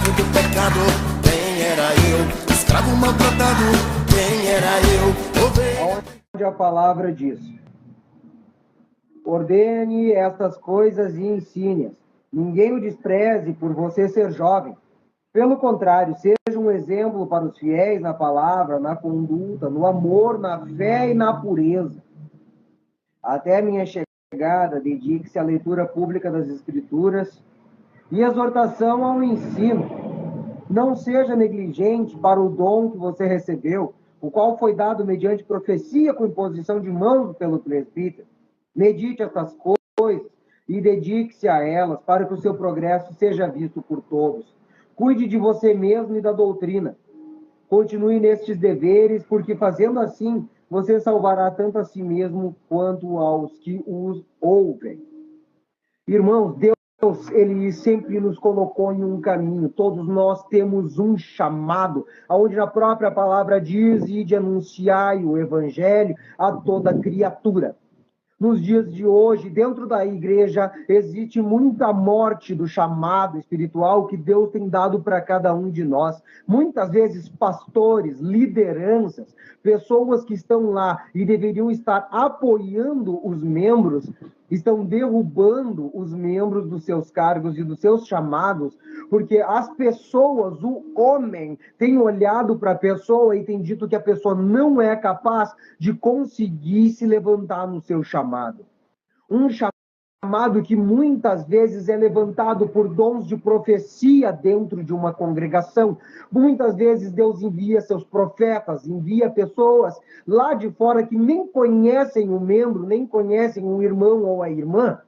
escravo do pecado, quem era eu? Escravo maltratado, quem era eu? Ovelha. Onde a palavra diz: ordene estas coisas e ensine-as. Ninguém o despreze por você ser jovem. Pelo contrário, seja um exemplo para os fiéis na palavra, na conduta, no amor, na fé e na pureza. Até a minha chegada, dedique-se à leitura pública das Escrituras e exortação ao ensino. Não seja negligente para o dom que você recebeu, o qual foi dado mediante profecia com imposição de mãos pelo presbítero. Medite estas coisas e dedique-se a elas, para que o seu progresso seja visto por todos. Cuide de você mesmo e da doutrina. Continue nestes deveres, porque fazendo assim, você salvará tanto a si mesmo quanto aos que os ouvem. Irmãos, Deus, ele sempre nos colocou em um caminho. Todos nós temos um chamado, onde na própria palavra diz: ide anunciai o evangelho a toda criatura. Nos dias de hoje, dentro da igreja, existe muita morte do chamado espiritual que Deus tem dado para cada um de nós. Muitas vezes, pastores, lideranças, pessoas que estão lá e deveriam estar apoiando os membros, estão derrubando os membros dos seus cargos e dos seus chamados, porque as pessoas, o homem, tem olhado para a pessoa e tem dito que a pessoa não é capaz de conseguir se levantar no seu chamado. Um chamado que muitas vezes é levantado por dons de profecia dentro de uma congregação. Muitas vezes Deus envia seus profetas, envia pessoas lá de fora que nem conhecem o membro, nem conhecem o irmão ou a irmã,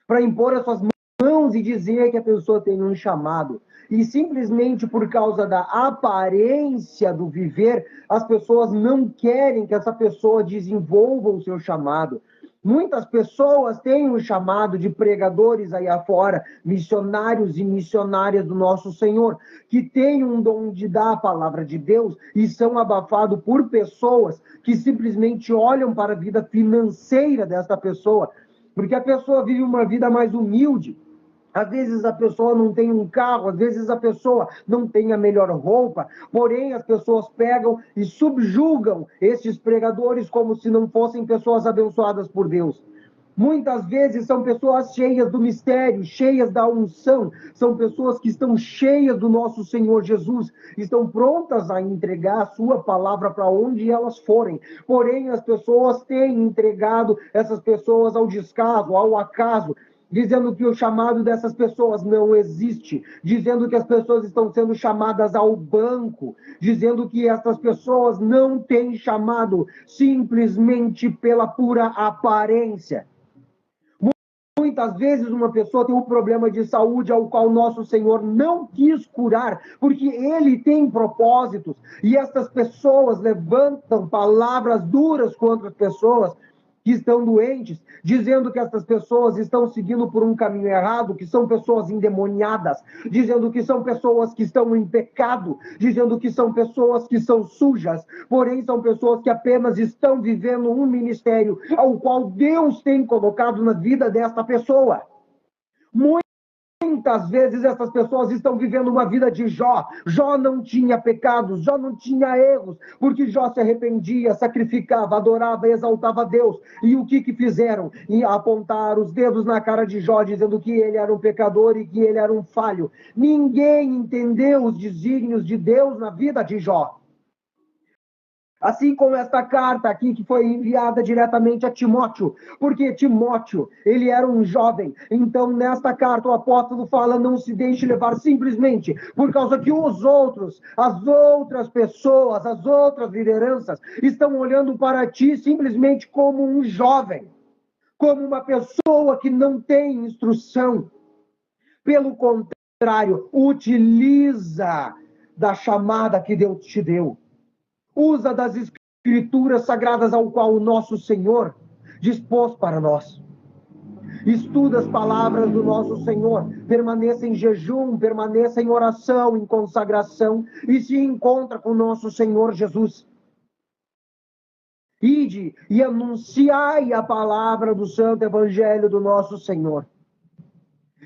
para impor as suas mãos e dizer que a pessoa tem um chamado. E simplesmente por causa da aparência do viver, as pessoas não querem que essa pessoa desenvolva o seu chamado. Muitas pessoas têm um chamado de pregadores aí afora, missionários e missionárias do nosso Senhor, que têm um dom de dar a palavra de Deus e são abafados por pessoas que simplesmente olham para a vida financeira dessa pessoa, porque a pessoa vive uma vida mais humilde. Às vezes a pessoa não tem um carro, às vezes a pessoa não tem a melhor roupa, porém as pessoas pegam e subjugam esses pregadores como se não fossem pessoas abençoadas por Deus. Muitas vezes são pessoas cheias do mistério, cheias da unção, são pessoas que estão cheias do nosso Senhor Jesus, estão prontas a entregar a sua palavra para onde elas forem. Porém, as pessoas têm entregado essas pessoas ao descaso, ao acaso, dizendo que o chamado dessas pessoas não existe, dizendo que as pessoas estão sendo chamadas ao banco, dizendo que essas pessoas não têm chamado simplesmente pela pura aparência. Muitas vezes uma pessoa tem um problema de saúde ao qual nosso Senhor não quis curar, porque Ele tem propósitos, e essas pessoas levantam palavras duras contra as pessoas que estão doentes, dizendo que essas pessoas estão seguindo por um caminho errado, que são pessoas endemoniadas, dizendo que são pessoas que estão em pecado, dizendo que são pessoas que são sujas, porém são pessoas que apenas estão vivendo um ministério ao qual Deus tem colocado na vida desta pessoa. Muitas vezes essas pessoas estão vivendo uma vida de Jó. Jó não tinha pecados, Jó não tinha erros, porque Jó se arrependia, sacrificava, adorava, exaltava a Deus. E o que fizeram? E apontar os dedos na cara de Jó, dizendo que ele era um pecador e que ele era um falho. Ninguém entendeu os desígnios de Deus na vida de Jó. Assim como esta carta aqui que foi enviada diretamente a Timóteo, porque Timóteo, ele era um jovem. Então, nesta carta, o apóstolo fala: não se deixe levar simplesmente por causa que os outros, as outras pessoas, as outras lideranças estão olhando para ti simplesmente como um jovem, como uma pessoa que não tem instrução. Pelo contrário, utiliza da chamada que Deus te deu. Usa das escrituras sagradas ao qual o nosso Senhor dispôs para nós. Estuda as palavras do nosso Senhor, permaneça em jejum, permaneça em oração, em consagração, e se encontra com o nosso Senhor Jesus. Ide e anunciai a palavra do santo evangelho do nosso Senhor.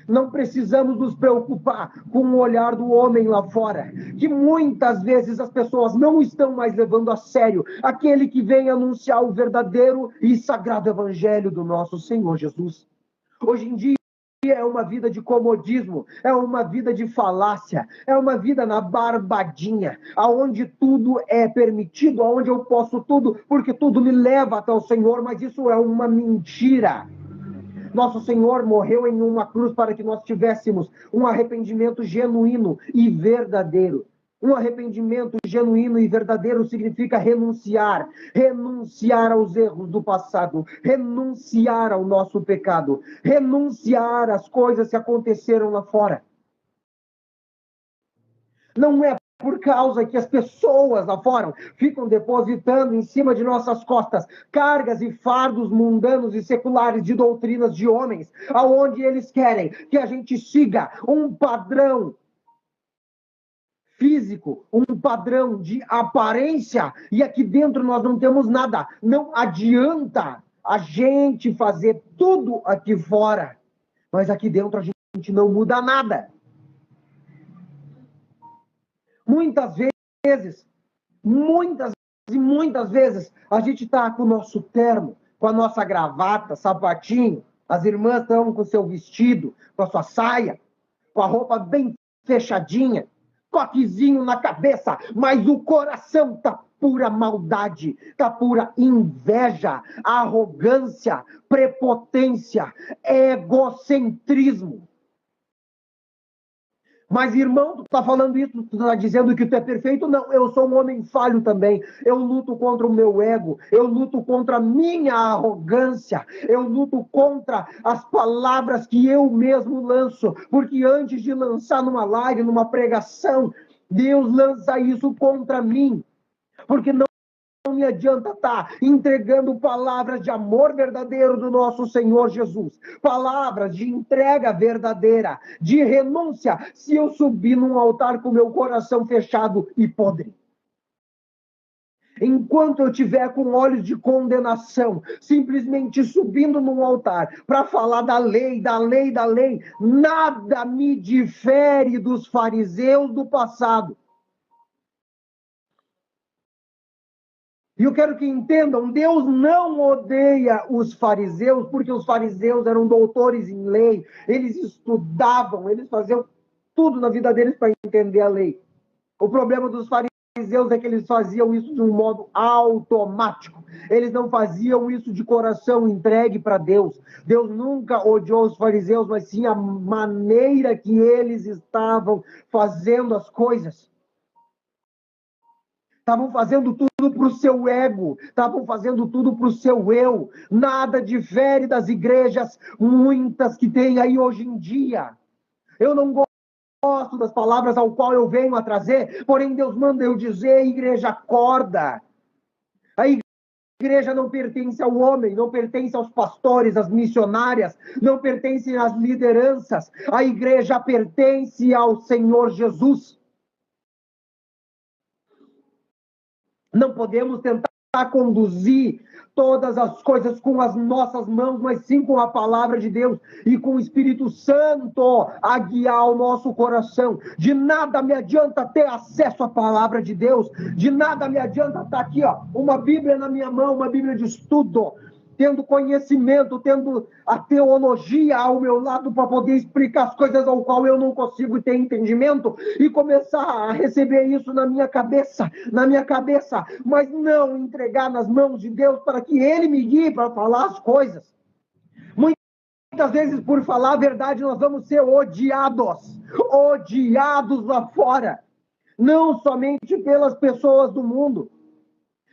Não precisamos nos preocupar com o olhar do homem lá fora, que muitas vezes as pessoas não estão mais levando a sério aquele que vem anunciar o verdadeiro e sagrado evangelho do nosso Senhor Jesus. Hoje em dia é uma vida de comodismo, é uma vida de falácia, é uma vida na barbadinha, aonde tudo é permitido, aonde eu posso tudo, porque tudo me leva até o Senhor, mas isso é uma mentira. Nosso Senhor morreu em uma cruz para que nós tivéssemos um arrependimento genuíno e verdadeiro. Um arrependimento genuíno e verdadeiro significa renunciar aos erros do passado, renunciar ao nosso pecado, renunciar às coisas que aconteceram lá fora. Não é por causa que as pessoas lá fora ficam depositando em cima de nossas costas cargas e fardos mundanos e seculares de doutrinas de homens, aonde eles querem que a gente siga um padrão físico, um padrão de aparência, e aqui dentro nós não temos nada. Não adianta a gente fazer tudo aqui fora, mas aqui dentro a gente não muda nada. Muitas vezes, a gente está com o nosso terno, com a nossa gravata, sapatinho, as irmãs estão com o seu vestido, com a sua saia, com a roupa bem fechadinha, coquezinho na cabeça, mas o coração tá pura maldade, tá pura inveja, arrogância, prepotência, egocentrismo. Mas, irmão, tu tá falando isso, tu tá dizendo que tu é perfeito? Não, eu sou um homem falho também. Eu luto contra o meu ego, eu luto contra a minha arrogância, eu luto contra as palavras que eu mesmo lanço, porque antes de lançar numa live, numa pregação, Deus lança isso contra mim, porque não me adianta estar entregando palavras de amor verdadeiro do nosso Senhor Jesus, palavras de entrega verdadeira, de renúncia, se eu subir num altar com meu coração fechado e podre. Enquanto eu tiver com olhos de condenação, simplesmente subindo num altar para falar da lei, nada me difere dos fariseus do passado. E eu quero que entendam, Deus não odeia os fariseus, porque os fariseus eram doutores em lei, eles estudavam, eles faziam tudo na vida deles para entender a lei. O problema dos fariseus é que eles faziam isso de um modo automático. Eles não faziam isso de coração entregue para Deus. Deus nunca odiou os fariseus, mas sim a maneira que eles estavam fazendo as coisas. Estavam fazendo tudo para o seu ego, estavam fazendo tudo para o seu eu. Nada difere das igrejas, muitas que tem aí hoje em dia. Eu não gosto das palavras ao qual eu venho a trazer, porém Deus manda eu dizer, igreja, acorda. A igreja não pertence ao homem, não pertence aos pastores, às missionárias, não pertence às lideranças. A igreja pertence ao Senhor Jesus. Não podemos tentar conduzir todas as coisas com as nossas mãos, mas sim com a palavra de Deus e com o Espírito Santo a guiar o nosso coração. De nada me adianta ter acesso à palavra de Deus, de nada me adianta estar aqui, uma Bíblia na minha mão, uma Bíblia de estudo, tendo conhecimento, tendo a teologia ao meu lado para poder explicar as coisas ao qual eu não consigo ter entendimento e começar a receber isso na minha cabeça, mas não entregar nas mãos de Deus para que Ele me guie para falar as coisas. Muitas vezes, por falar a verdade, nós vamos ser odiados lá fora, não somente pelas pessoas do mundo,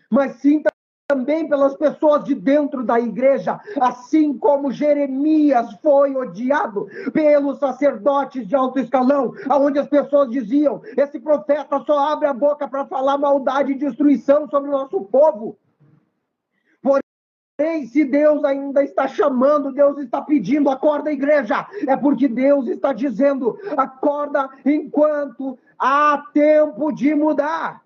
mas sim também pelas pessoas de dentro da igreja, assim como Jeremias foi odiado pelos sacerdotes de alto escalão, onde as pessoas diziam, esse profeta só abre a boca para falar maldade e destruição sobre o nosso povo. Porém, se Deus ainda está chamando, Deus está pedindo, acorda igreja, é porque Deus está dizendo, acorda enquanto há tempo de mudar.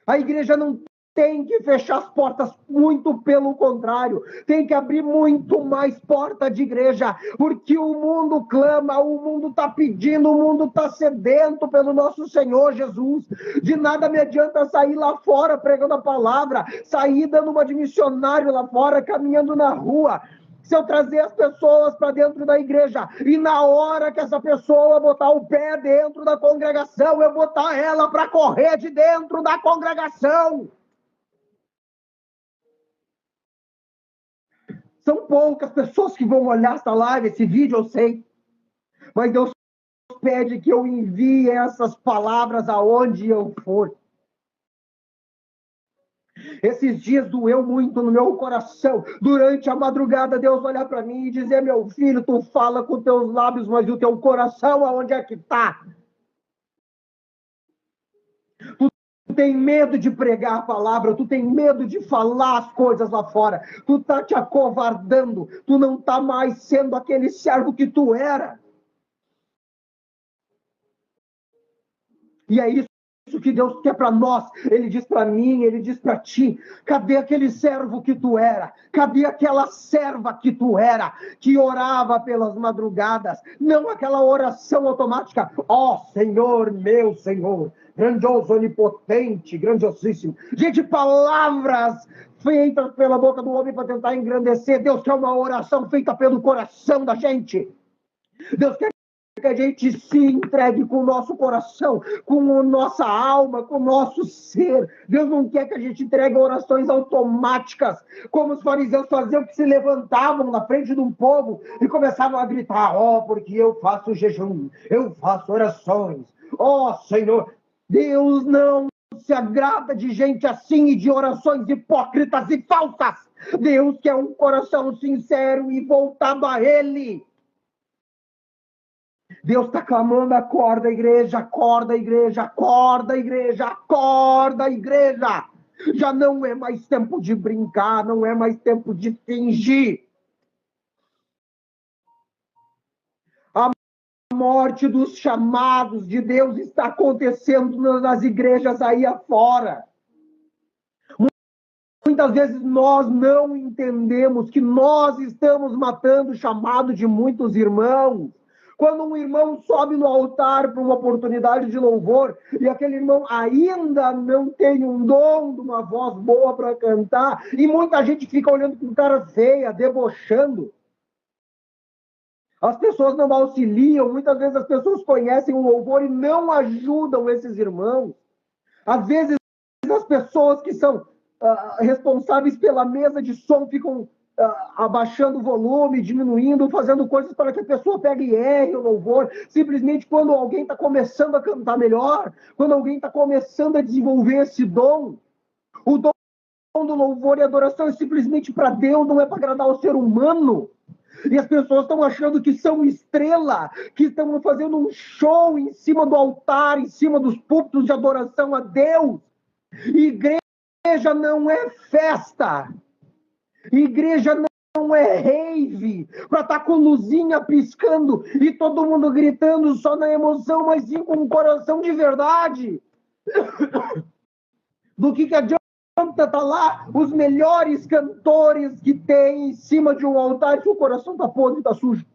A igreja não tem que fechar as portas, muito pelo contrário, tem que abrir muito mais porta de igreja, porque o mundo clama, o mundo está pedindo, o mundo está sedento pelo nosso Senhor Jesus. De nada me adianta sair lá fora pregando a palavra, sair dando uma de missionário lá fora, caminhando na rua, se eu trazer as pessoas para dentro da igreja e na hora que essa pessoa botar o pé dentro da congregação, eu botar ela para correr de dentro da congregação. São poucas pessoas que vão olhar essa live, esse vídeo, eu sei. Mas Deus pede que eu envie essas palavras aonde eu for. Esses dias doeu muito no meu coração. Durante a madrugada, Deus olhar para mim e dizer: meu filho, tu fala com teus lábios, mas o teu coração aonde é que está? Tu tem medo de pregar a palavra, tu tem medo de falar as coisas lá fora, tu tá te acovardando, tu não tá mais sendo aquele servo que tu era. E é isso que Deus quer para nós. Ele diz para mim, ele diz para ti: cadê aquele servo que tu era? Cadê aquela serva que tu era, que orava pelas madrugadas? Não aquela oração automática: ó Senhor, meu Senhor, grandioso, onipotente, grandiosíssimo. Gente, palavras feitas pela boca do homem para tentar engrandecer. Deus quer uma oração feita pelo coração da gente. Deus quer que a gente se entregue com o nosso coração, com a nossa alma, com o nosso ser. Deus não quer que a gente entregue orações automáticas, como os fariseus faziam, que se levantavam na frente de um povo e começavam a gritar: ó, porque eu faço jejum, eu faço orações, ó Senhor. Deus não se agrada de gente assim e de orações hipócritas e falsas. Deus quer um coração sincero e voltado a Ele. Deus está clamando: acorda, igreja, acorda, igreja, acorda, igreja, acorda, igreja. Já não é mais tempo de brincar, não é mais tempo de fingir. A morte dos chamados de Deus está acontecendo nas igrejas aí afora. Muitas vezes nós não entendemos que nós estamos matando o chamado de muitos irmãos. Quando um irmão sobe no altar para uma oportunidade de louvor e aquele irmão ainda não tem um dom de uma voz boa para cantar, e muita gente fica olhando com cara feia, debochando. As pessoas não auxiliam, muitas vezes as pessoas conhecem o louvor e não ajudam esses irmãos. Às vezes as pessoas que são responsáveis pela mesa de som ficam abaixando o volume, diminuindo, fazendo coisas para que a pessoa pegue e erre o louvor, simplesmente quando alguém está começando a cantar melhor, quando alguém está começando a desenvolver esse dom. O dom do louvor e adoração é simplesmente para Deus, não é para agradar o ser humano. E as pessoas estão achando que são estrela, que estão fazendo um show em cima do altar, em cima dos púlpitos de adoração a Deus. Igreja não é festa. Igreja não é rave, para estar com luzinha piscando e todo mundo gritando só na emoção, mas sim com um coração de verdade. Do que adianta estar lá os melhores cantores que tem em cima de um altar se o coração está podre, está sujo?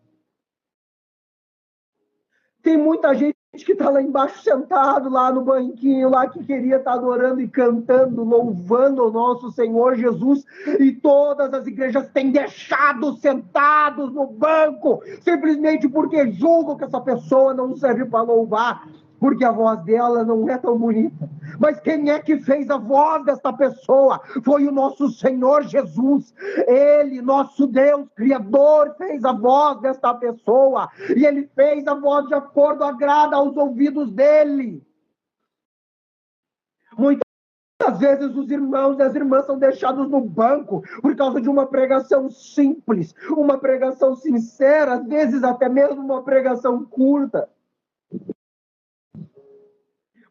Tem muita gente que está lá embaixo sentado, lá no banquinho, lá que queria estar adorando e cantando, louvando o nosso Senhor Jesus, e todas as igrejas têm deixado sentados no banco, simplesmente porque julgam que essa pessoa não serve para louvar, porque a voz dela não é tão bonita. Mas quem é que fez a voz desta pessoa? Foi o nosso Senhor Jesus. Ele, nosso Deus, Criador, fez a voz desta pessoa. E Ele fez a voz de acordo, agrada aos ouvidos dEle. Muitas vezes os irmãos e as irmãs são deixados no banco por causa de uma pregação simples, uma pregação sincera, às vezes até mesmo uma pregação curta.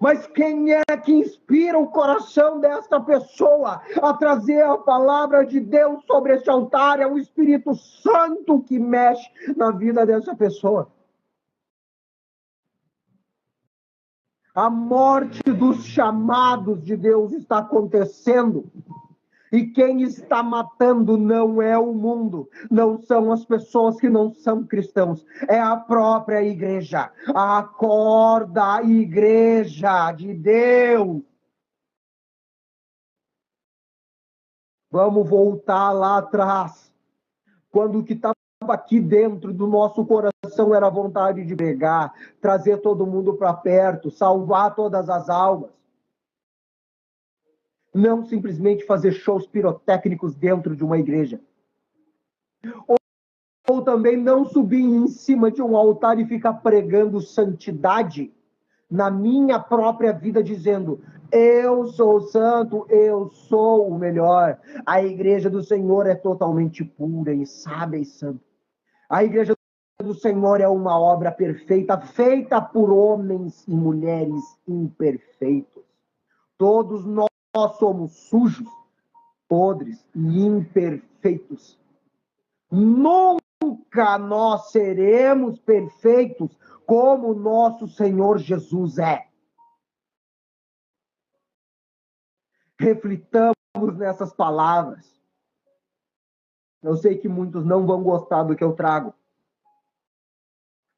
Mas quem é que inspira o coração desta pessoa a trazer a palavra de Deus sobre este altar? É o Espírito Santo que mexe na vida dessa pessoa. A morte dos chamados de Deus está acontecendo. E quem está matando não é o mundo, não são as pessoas que não são cristãos, é a própria igreja. Acorda, igreja de Deus. Vamos voltar lá atrás, quando o que estava aqui dentro do nosso coração era a vontade de pregar, trazer todo mundo para perto, salvar todas as almas. Não simplesmente fazer shows pirotécnicos dentro de uma igreja. Ou também não subir em cima de um altar e ficar pregando santidade na minha própria vida, dizendo: eu sou santo, eu sou o melhor. A igreja do Senhor é totalmente pura e sábia e santa. A igreja do Senhor é uma obra perfeita, feita por homens e mulheres imperfeitos. Todos nós somos sujos, podres e imperfeitos. Nunca nós seremos perfeitos como nosso Senhor Jesus é. Reflitamos nessas palavras. Eu sei que muitos não vão gostar do que eu trago.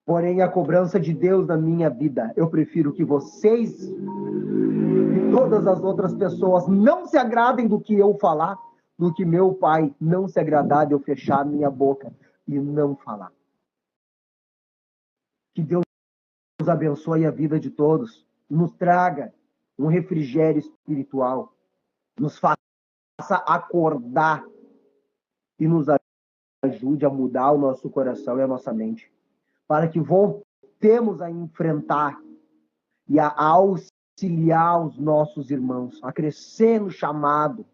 Porém, a cobrança de Deus na minha vida, eu prefiro que vocês e todas as outras pessoas não se agradem do que eu falar, do que meu Pai não se agradar de eu fechar a minha boca e não falar. Que Deus abençoe a vida de todos, nos traga um refrigério espiritual, nos faça acordar e nos ajude a mudar o nosso coração e a nossa mente, para que voltemos a enfrentar e a auxiliar os nossos irmãos, a crescer no chamado.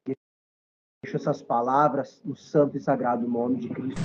Deixo essas palavras no santo e sagrado nome de Cristo.